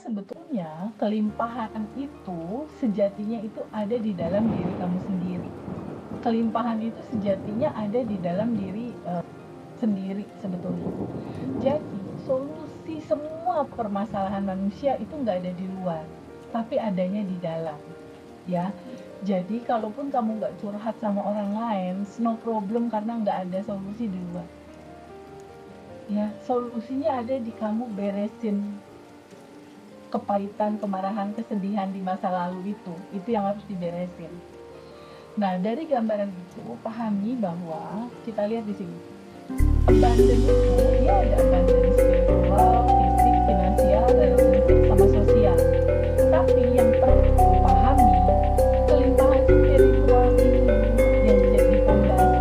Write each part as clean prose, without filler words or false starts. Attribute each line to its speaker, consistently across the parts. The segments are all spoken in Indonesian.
Speaker 1: sebetulnya kelimpahan itu sejatinya itu ada di dalam diri kamu sendiri. Kelimpahan itu sejatinya ada di dalam diri sendiri sebetulnya. Jadi solusi semua permasalahan manusia itu nggak ada di luar, tapi adanya di dalam. Ya, jadi kalaupun kamu nggak curhat sama orang lain, no problem karena nggak ada solusi di luar. Ya, solusinya ada di kamu beresin kepahitan, kemarahan, kesedihan di masa lalu itu yang harus diberesin. Nah, dari gambaran itu pahami bahwa kita lihat di sini abundance itu dia ada abundance spiritual, fisik, finansial, relationship sama sosial. Tapi yang perlu pahami kelimpahan spiritual ini yang jadi fondasi.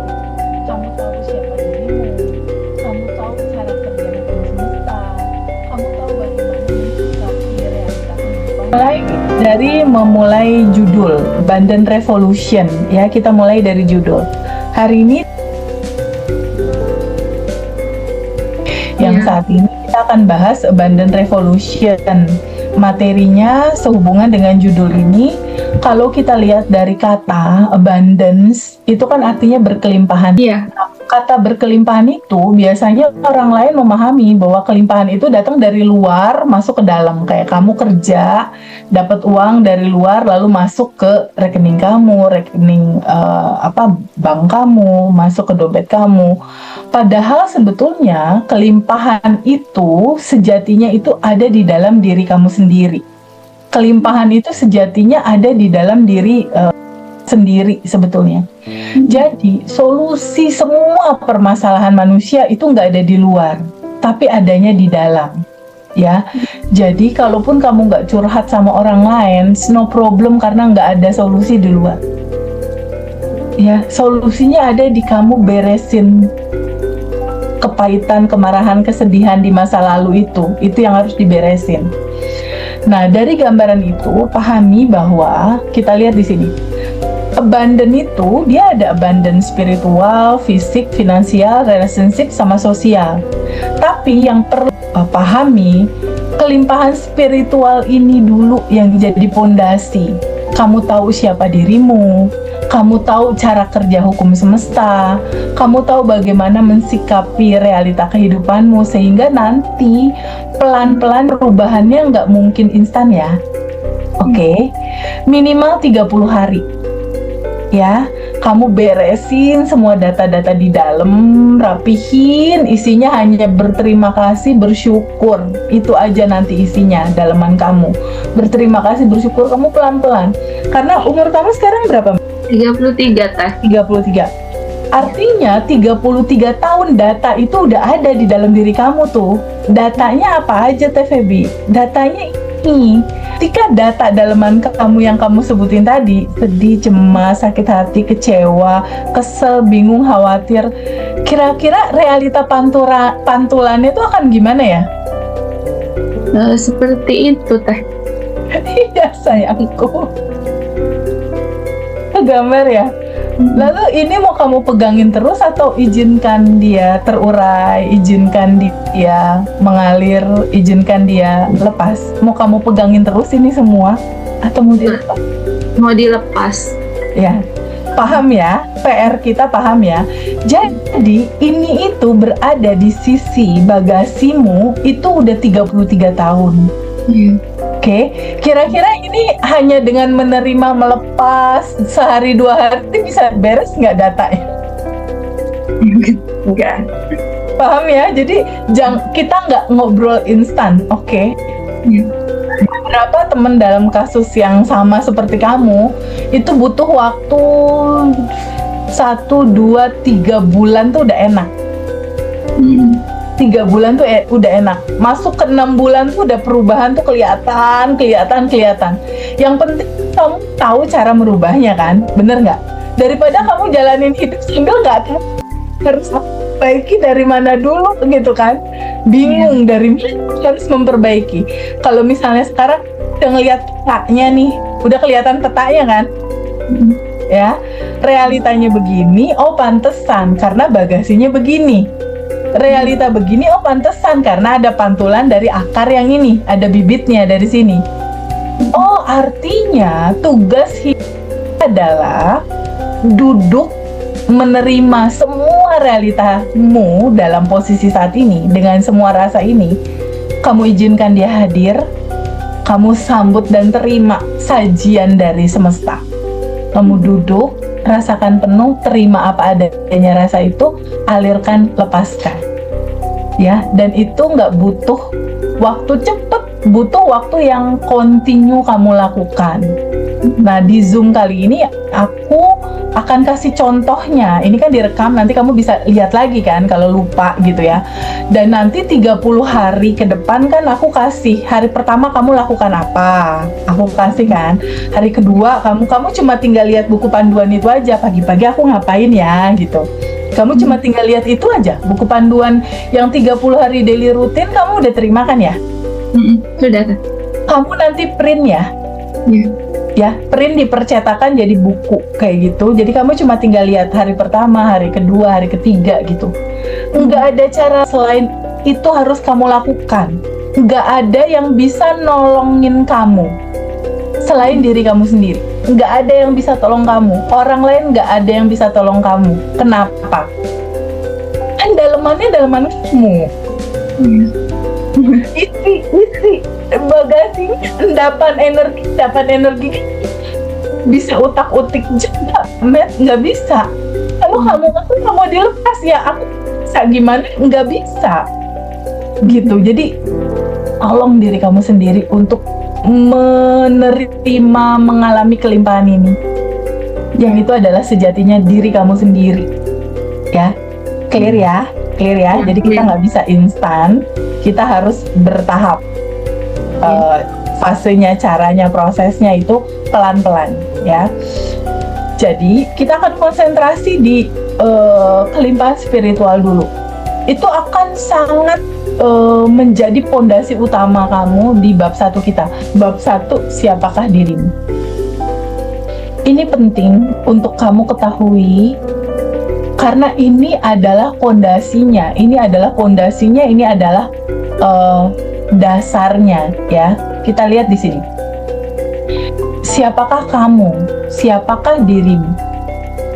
Speaker 1: Kamu tahu siapa dirimu, kamu tahu cara kerja hukum semesta, kamu tahu bagaimana mensikapi realita kehidupan. Memulai judul Abundant Revolution ya, kita mulai dari judul. Hari ini yang saat ini kita akan bahas Abundant Revolution. Materinya sehubungan dengan judul ini. Kalau kita lihat dari kata abundance, itu kan artinya berkelimpahan.
Speaker 2: Iya.
Speaker 1: Kata berkelimpahan itu biasanya orang lain memahami bahwa kelimpahan itu datang dari luar masuk ke dalam. Kayak kamu kerja, dapat uang dari luar lalu masuk ke rekening kamu, rekening bank kamu, masuk ke dompet kamu. Padahal sebetulnya kelimpahan itu sejatinya itu ada di dalam diri kamu sendiri. Kelimpahan itu sejatinya ada di dalam diri sendiri sebetulnya. Jadi solusi semua permasalahan manusia itu nggak ada di luar, tapi adanya di dalam. Ya, jadi kalaupun kamu nggak curhat sama orang lain, no problem karena nggak ada solusi di luar. Ya, solusinya ada di kamu beresin kepahitan, kemarahan, kesedihan di masa lalu itu yang harus diberesin. Nah, dari gambaran itu pahami bahwa kita lihat di sini. Abundant itu dia ada abundant spiritual, fisik, finansial, relationship sama sosial. Tapi yang perlu pahami kelimpahan spiritual ini dulu yang jadi pondasi. Kamu tahu siapa dirimu, kamu tahu cara kerja hukum semesta, kamu tahu bagaimana mensikapi realita kehidupanmu sehingga nanti pelan-pelan perubahannya nggak mungkin instan ya. Oke, minimal 30 hari. Ya, kamu beresin semua data-data di dalam, rapihin, isinya hanya berterima kasih, bersyukur. Itu aja nanti isinya, dalaman kamu. Berterima kasih, bersyukur, kamu pelan-pelan. Karena umur kamu sekarang berapa?
Speaker 2: 33, Teh.
Speaker 1: 33. Artinya 33 tahun data itu udah ada di dalam diri kamu tuh. Datanya apa aja, Teh Feby? Datanya ini. Ketika data dalaman kamu yang kamu sebutin tadi, sedih, cemas, sakit hati, kecewa, kesel, bingung, khawatir, kira-kira realita pantulannya itu akan gimana ya?
Speaker 2: Seperti itu, Teh.
Speaker 1: Iya sayangku. Gambar ya. Lalu ini mau kamu pegangin terus atau izinkan dia terurai, izinkan dia mengalir, izinkan dia lepas? Mau kamu pegangin terus ini semua atau mau dilepas?
Speaker 2: Mau dilepas.
Speaker 1: Ya, paham ya? PR kita paham ya? Jadi ini itu berada di sisi bagasimu itu udah 33 tahun. Oke, kira-kira ini hanya dengan menerima melepas sehari 2 hari bisa beres nggak datanya?
Speaker 2: Enggak.
Speaker 1: Paham ya? Jadi kita nggak ngobrol instan, oke? Beberapa teman dalam kasus yang sama seperti kamu itu butuh waktu 1, 2, 3 bulan tuh udah enak. 3 bulan tuh udah enak. Masuk ke 6 bulan tuh udah perubahan tuh kelihatan. Yang penting kamu tahu cara merubahnya kan, bener nggak? Daripada kamu jalanin hidup single nggak tahu harus perbaiki dari mana dulu gitu kan? Bingung dari mana harus memperbaiki. Kalau misalnya sekarang udah ngeliat petanya nih, udah kelihatan petanya kan? Ya, realitanya begini, oh pantesan karena bagasinya begini. realita begini, oh pantesan karena ada pantulan dari akar yang ini, ada bibitnya dari sini. Oh, artinya tugas hidup adalah duduk menerima semua realitamu dalam posisi saat ini, dengan semua rasa ini. Kamu izinkan dia hadir, kamu sambut dan terima sajian dari semesta. Kamu duduk, rasakan penuh, terima apa adanya rasa itu, alirkan, lepaskan. Ya, dan itu nggak butuh waktu cepet, butuh waktu yang kontinu kamu lakukan. Nah, di Zoom kali ini aku akan kasih contohnya. Ini kan direkam, nanti kamu bisa lihat lagi kan kalau lupa gitu ya. Dan nanti 30 hari ke depan kan aku kasih, hari pertama kamu lakukan apa, aku kasih kan. Hari kedua kamu cuma tinggal lihat buku panduan itu aja, pagi-pagi aku ngapain ya gitu. Kamu cuma tinggal lihat itu aja, buku panduan yang 30 hari daily rutin kamu udah terima kan ya?
Speaker 2: Sudah Teh.
Speaker 1: Kamu nanti print ya? Ya, print dipercetakan jadi buku kayak gitu. Jadi kamu cuma tinggal lihat hari pertama, hari kedua, hari ketiga gitu. Nggak ada cara selain itu harus kamu lakukan. Nggak ada yang bisa nolongin kamu selain diri kamu sendiri. Nggak ada yang bisa tolong kamu. Orang lain nggak ada yang bisa tolong kamu. Kenapa? Kan dalemannya daleman kamu. Isi bagasi endapan energi bisa utak-utik juga, nggak bisa. Kalau kamu mau dilepas ya aku bisa, gimana nggak bisa gitu. Jadi tolong diri kamu sendiri untuk menerima, mengalami kelimpahan ini, yang itu adalah sejatinya diri kamu sendiri. Ya, clear ya. Jadi kita nggak bisa instan, kita harus bertahap. Fasenya, caranya, prosesnya itu pelan-pelan ya. Jadi kita akan konsentrasi di kelimpahan spiritual dulu. Itu akan sangat menjadi pondasi utama kamu di bab 1 kita. Bab 1, siapakah dirimu? Ini penting untuk kamu ketahui, karena ini adalah pondasinya, ini adalah dasarnya ya. Kita lihat di sini. Siapakah kamu? Siapakah dirimu?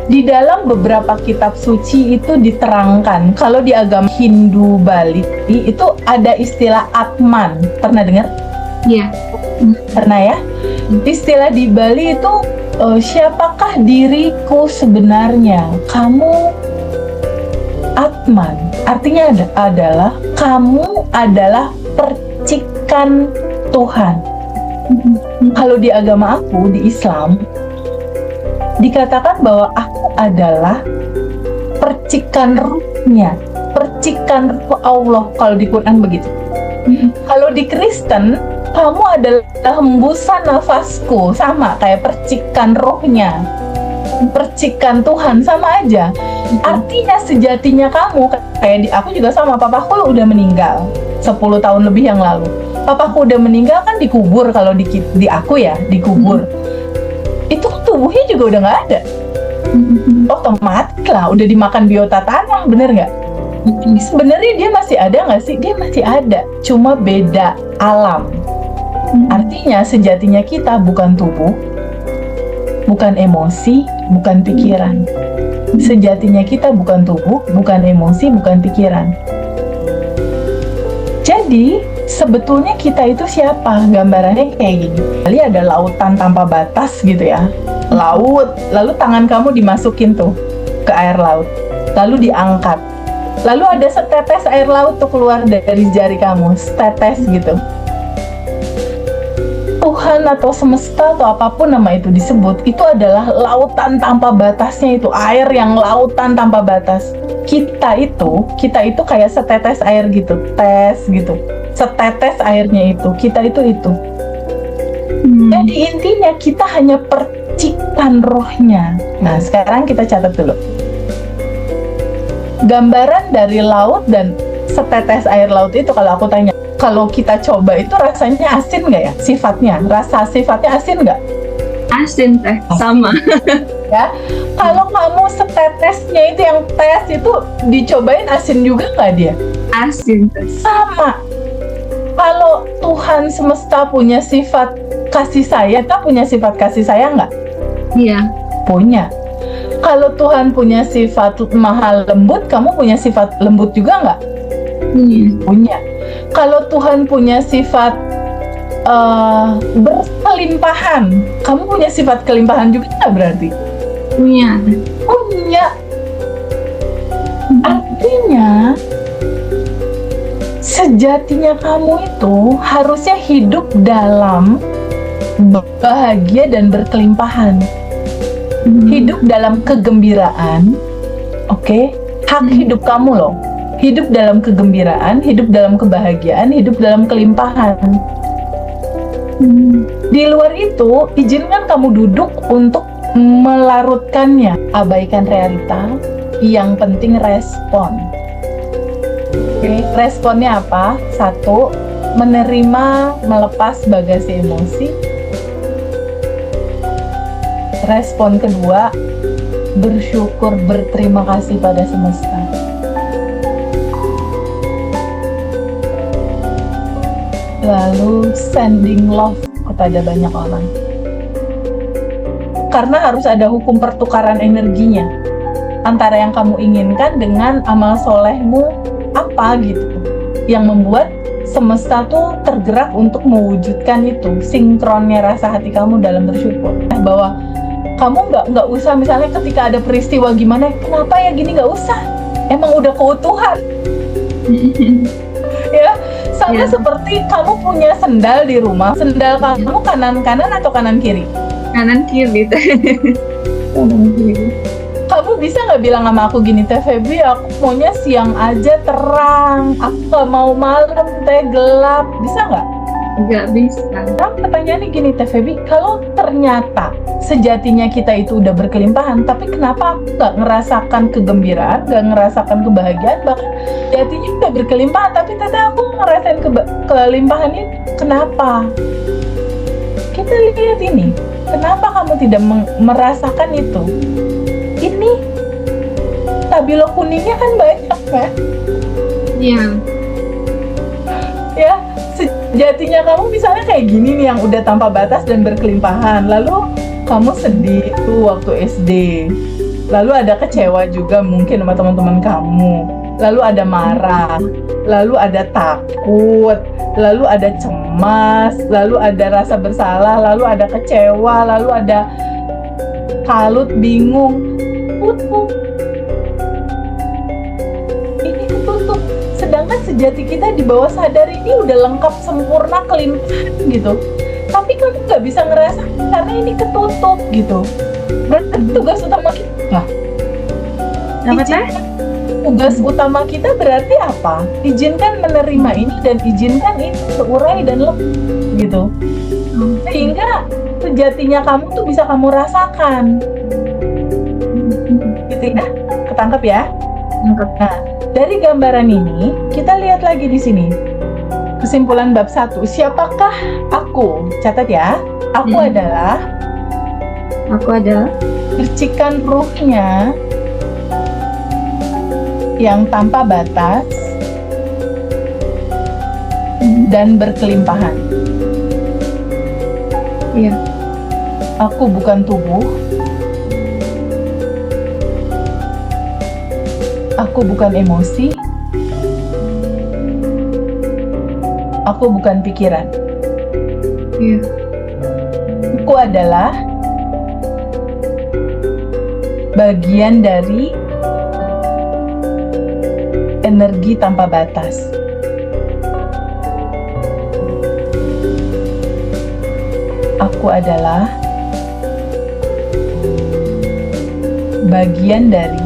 Speaker 1: Di dalam beberapa kitab suci itu diterangkan, kalau di agama Hindu Bali itu ada istilah Atman. Pernah dengar?
Speaker 2: Iya.
Speaker 1: Pernah ya? Istilah di Bali itu siapakah diriku sebenarnya? Kamu Atman. Artinya adalah kamu adalah percikan Tuhan. Kalau di agama aku, di Islam, dikatakan bahwa aku adalah percikan ruhnya, percikan ruh Allah, kalau di Quran begitu. Kalau di Kristen, kamu adalah hembusan nafasku, sama kayak percikan rohnya, percikan Tuhan, sama aja. Artinya sejatinya kamu, kayak di aku juga sama, papaku udah meninggal 10 tahun lebih yang lalu. Papaku udah meninggal kan dikubur, kalau di aku ya dikubur. Itu tubuhnya juga udah nggak ada. Otomatis lah, udah dimakan biota tanah, bener nggak? Sebenarnya dia masih ada nggak sih? Dia masih ada, cuma beda alam. Artinya sejatinya kita bukan tubuh, bukan emosi, bukan pikiran. Sejatinya kita bukan tubuh, bukan emosi, bukan pikiran. Jadi sebetulnya kita itu siapa? Gambarannya kayak gini. Kali ada lautan tanpa batas gitu ya. Laut, lalu tangan kamu dimasukin tuh ke air laut, lalu diangkat. Lalu ada setetes air laut tuh keluar dari jari kamu, setetes gitu. Tuhan atau semesta atau apapun nama itu disebut, itu adalah lautan tanpa batasnya, itu air yang lautan tanpa batas. Kita itu kayak setetes air gitu, tes gitu, setetes airnya itu, kita itu. Jadi intinya kita hanya percikan rohnya. Nah sekarang kita catat dulu. Gambaran dari laut dan setetes air laut itu, kalau aku tanya, kalau kita coba itu rasanya asin nggak ya? Sifatnya asin nggak?
Speaker 2: Asin Teh, sama.
Speaker 1: ya. Kalau kamu setetesnya itu yang tes itu dicobain asin juga nggak dia?
Speaker 2: Asin.
Speaker 1: Sama. Kalau Tuhan semesta punya sifat kasih sayang, kita punya sifat kasih sayang nggak?
Speaker 2: Iya.
Speaker 1: Punya. Kalau Tuhan punya sifat maha lembut, kamu punya sifat lembut juga nggak?
Speaker 2: Iya.
Speaker 1: Punya. Kalau Tuhan punya sifat berkelimpahan, kamu punya sifat kelimpahan juga nggak berarti?
Speaker 2: Punya.
Speaker 1: Punya. Artinya sejatinya kamu itu harusnya hidup dalam bahagia dan berkelimpahan. Hidup dalam kegembiraan. Oke? Hak hidup kamu loh. Hidup dalam kegembiraan, hidup dalam kebahagiaan, hidup dalam kelimpahan. Di luar itu, izinkan kamu duduk untuk melarutkannya. Abaikan realita, yang penting respon. Oke, responnya apa? 1, menerima, melepas bagasi emosi. Respon kedua, bersyukur, berterima kasih pada semesta. Lalu sending love kepada banyak orang. Karena harus ada hukum pertukaran energinya antara yang kamu inginkan dengan amal solehmu apa gitu, yang membuat semesta tuh tergerak untuk mewujudkan itu, sinkronnya rasa hati kamu dalam bersyukur. Bahwa kamu nggak usah misalnya ketika ada peristiwa gimana, kenapa ya gini, nggak usah. Emang udah keutuhan. Ya, sama seperti kamu punya sendal di rumah, sendal kamu kanan atau kanan kiri?
Speaker 2: Kanan kiri. Kanan kiri.
Speaker 1: Kamu bisa nggak bilang sama aku gini, Teh Feby, aku maunya siang aja terang, aku nggak mau malam teh gelap, bisa nggak?
Speaker 2: Nggak bisa.
Speaker 1: Nah, pertanyaannya gini, Teh Feby, kalau ternyata sejatinya kita itu udah berkelimpahan, tapi kenapa aku nggak ngerasakan kegembiraan, nggak ngerasakan kebahagiaan, bahkan sejatinya udah berkelimpahan, tapi teteh aku ngerasain kelimpahannya, kenapa? Kita lihat ini, kenapa kamu tidak merasakan itu? Ini stabilo kuningnya kan banyak kan?
Speaker 2: Iya.
Speaker 1: Ya, sejatinya kamu misalnya kayak gini nih yang udah tanpa batas dan berkelimpahan, lalu kamu sedih tuh waktu SD, lalu ada kecewa juga mungkin sama teman-teman kamu, lalu ada marah, lalu ada takut, lalu ada cemas, lalu ada rasa bersalah, lalu ada kecewa, lalu ada kalut, bingung, tutup. Ini ketutup. Sedangkan sejati kita di bawah sadar ini udah lengkap, sempurna, kelimpahan gitu. Tapi kamu nggak bisa ngerasa karena ini ketutup gitu. Berarti tugas utama kita. Tugas utama kita berarti apa? Izinkan menerima ini dan izinkan ini terurai dan lepas gitu. Sehingga sejatinya kamu tuh bisa kamu rasakan. Gitu ya? Ketangkep ya? Nah, dari gambaran ini kita lihat lagi di sini. Kesimpulan bab 1, siapakah aku? Catat ya. Aku adalah percikan ruhnya yang tanpa batas dan berkelimpahan.
Speaker 2: Iya.
Speaker 1: Aku bukan tubuh. Aku bukan emosi. Aku bukan pikiran.
Speaker 2: Iya.
Speaker 1: Aku adalah bagian dari energi tanpa batas. Aku adalah bagian dari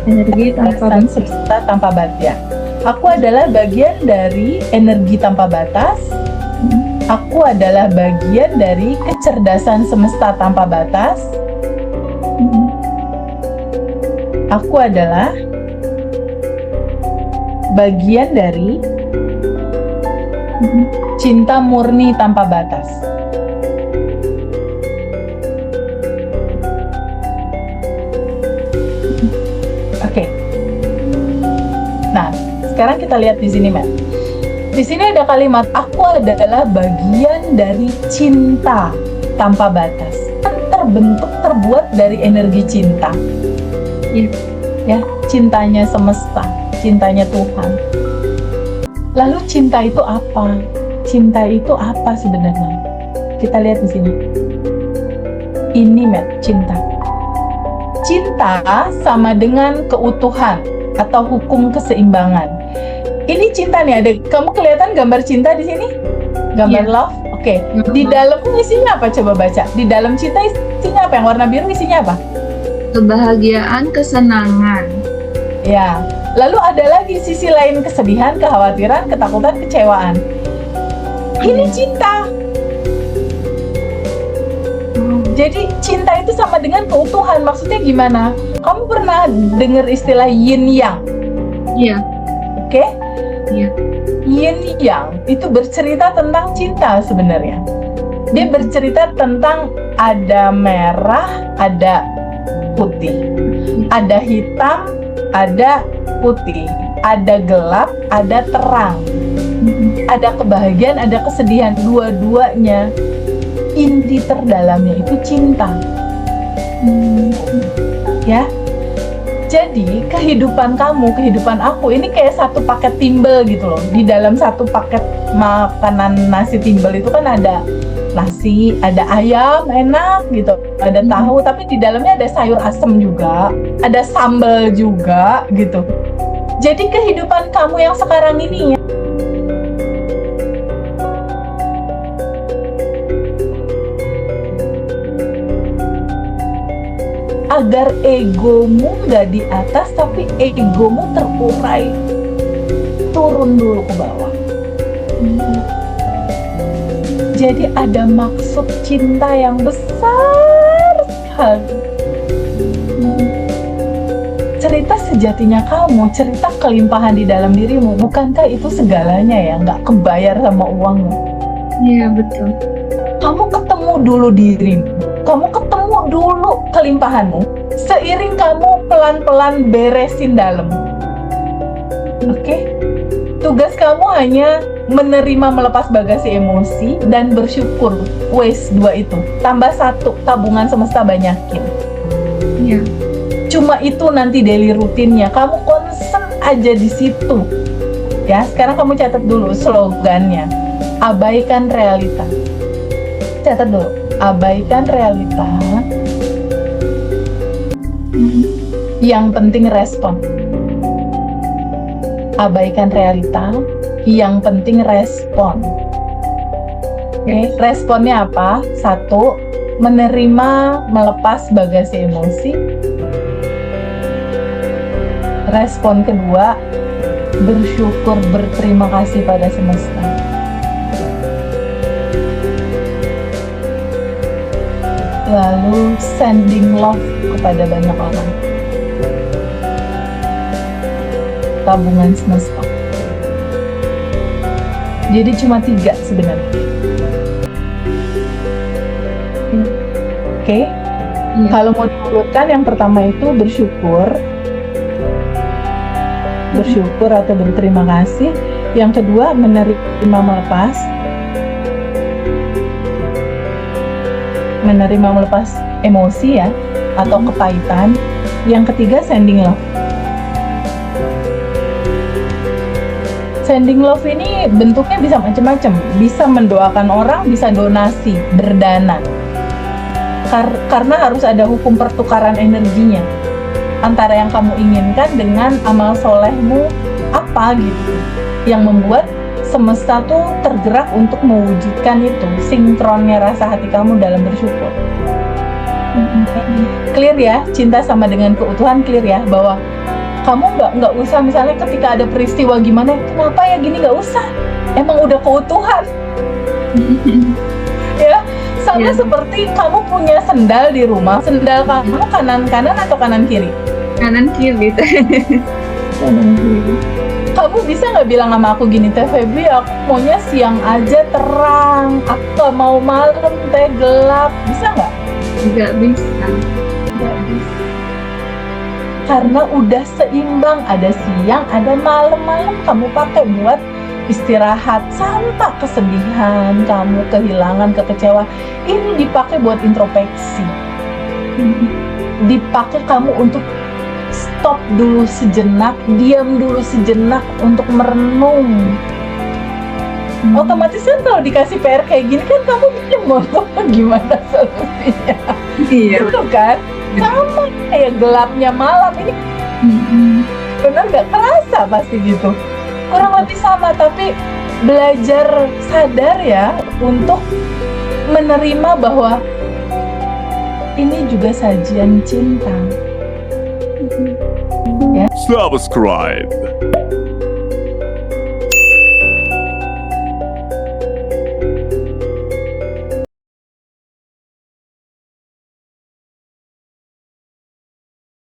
Speaker 2: Energi tanpa
Speaker 1: batasan semesta tanpa batas. Aku adalah bagian dari energi tanpa batas. Aku adalah bagian dari kecerdasan semesta tanpa batas. Aku adalah bagian dari cinta murni tanpa batas. sekarang kita lihat di sini, Mel. Di sini ada kalimat, aku adalah bagian dari cinta tanpa batas. Terbuat dari energi cinta.
Speaker 2: Iya.
Speaker 1: Ya, cintanya semesta, cintanya Tuhan. Lalu cinta itu apa? Cinta itu apa sebenarnya? Kita lihat di sini. Ini, Mel, cinta. Cinta sama dengan keutuhan atau hukum keseimbangan. Ini cinta nih, ada kamu kelihatan gambar cinta di sini? Gambar
Speaker 2: Iya.
Speaker 1: love. Oke. Di dalamnya isinya apa? Coba baca. Di dalam cinta isinya apa? Yang warna biru isinya apa?
Speaker 2: Kebahagiaan, kesenangan.
Speaker 1: Ya. Lalu ada lagi sisi lain, kesedihan, kekhawatiran, ketakutan, kecewaan. Ini cinta. Jadi cinta itu sama dengan keutuhan. Maksudnya gimana? Kamu pernah dengar istilah yin yang?
Speaker 2: Iya.
Speaker 1: Oke?
Speaker 2: Iya.
Speaker 1: Yin yang itu bercerita tentang cinta sebenarnya. Dia bercerita tentang ada merah, ada putih. Ada hitam, ada putih. Ada gelap, ada terang. Ada kebahagiaan, ada kesedihan. Dua-duanya inti terdalamnya itu cinta. Ya. Jadi kehidupan kamu, kehidupan aku ini kayak satu paket timbel gitu loh. Di dalam satu paket makanan nasi timbel itu kan ada nasi, ada ayam enak gitu, ada tahu, tapi di dalamnya ada sayur asem juga, ada sambal juga gitu. Jadi kehidupan kamu yang sekarang ini ya, agar egomu nggak di atas tapi egomu terurai, turun dulu ke bawah. Jadi ada maksud cinta yang besar sekali. Cerita sejatinya kamu, cerita kelimpahan di dalam dirimu, bukankah itu segalanya ya, nggak kebayar sama uangmu.
Speaker 2: Iya, betul.
Speaker 1: Kamu ketemu dulu dirimu, kamu ketemu dulu kelimpahanmu, seiring kamu pelan-pelan beresin dalam. Oke? Tugas kamu hanya menerima, melepas bagasi emosi, dan bersyukur. Wes, 2 itu. Tambah 1, tabungan semesta banyakin.
Speaker 2: Iya.
Speaker 1: Cuma itu nanti daily rutinnya. Kamu concern aja di situ. Ya, sekarang kamu catat dulu slogannya. Abaikan realita. Catat dulu. Abaikan realita. Yang penting respon. Abaikan realita. Yang penting respon. Oke, responnya apa? 1, menerima, melepas bagasi emosi. Respon kedua, bersyukur, berterima kasih pada semesta. Lalu sending love kepada banyak orang. Tabungan semesta. Jadi cuma 3 sebenarnya. Oke?
Speaker 2: Iya.
Speaker 1: Kalau mau diurutkan, yang pertama itu bersyukur atau berterima kasih. Yang kedua, menerima, melepas emosi ya, atau kepahitan. Yang ketiga, sending love. Sending love ini bentuknya bisa macam-macam, bisa mendoakan orang, bisa donasi, berdana. Karena harus ada hukum pertukaran energinya antara yang kamu inginkan dengan amal solehmu apa gitu, yang membuat semesta tuh tergerak untuk mewujudkan itu, sinkronnya rasa hati kamu dalam bersyukur. Clear ya, cinta sama dengan keutuhan, clear ya, bahwa kamu nggak usah misalnya ketika ada peristiwa gimana, kenapa ya gini, nggak usah, emang udah keutuhan. Ya, sama seperti kamu punya sendal di rumah, sendal kamu kanan atau kanan kiri?
Speaker 2: Kanan kiri.
Speaker 1: Kanan kiri. Kamu bisa nggak bilang sama aku gini, Teh Febri, aku maunya siang aja terang, aku nggak mau malam teh gelap, bisa nggak?
Speaker 2: Nggak bisa.
Speaker 1: Nggak bisa. karena udah seimbang, ada siang, ada malam kamu pakai buat istirahat. Sampah kesedihan kamu, kehilangan, kekecewaan, ini dipakai buat introspeksi, dipakai kamu untuk stop dulu sejenak, diam dulu sejenak untuk merenung. Otomatis kan kalau dikasih PR kayak gini kan kamu diam untuk gimana solusinya.
Speaker 2: Iya.
Speaker 1: Gitu kan? Sama kayak gelapnya malam ini, bener gak kerasa pasti gitu. Kurang lebih sama, tapi belajar sadar ya untuk menerima bahwa ini juga sajian cinta.
Speaker 3: Subscribe.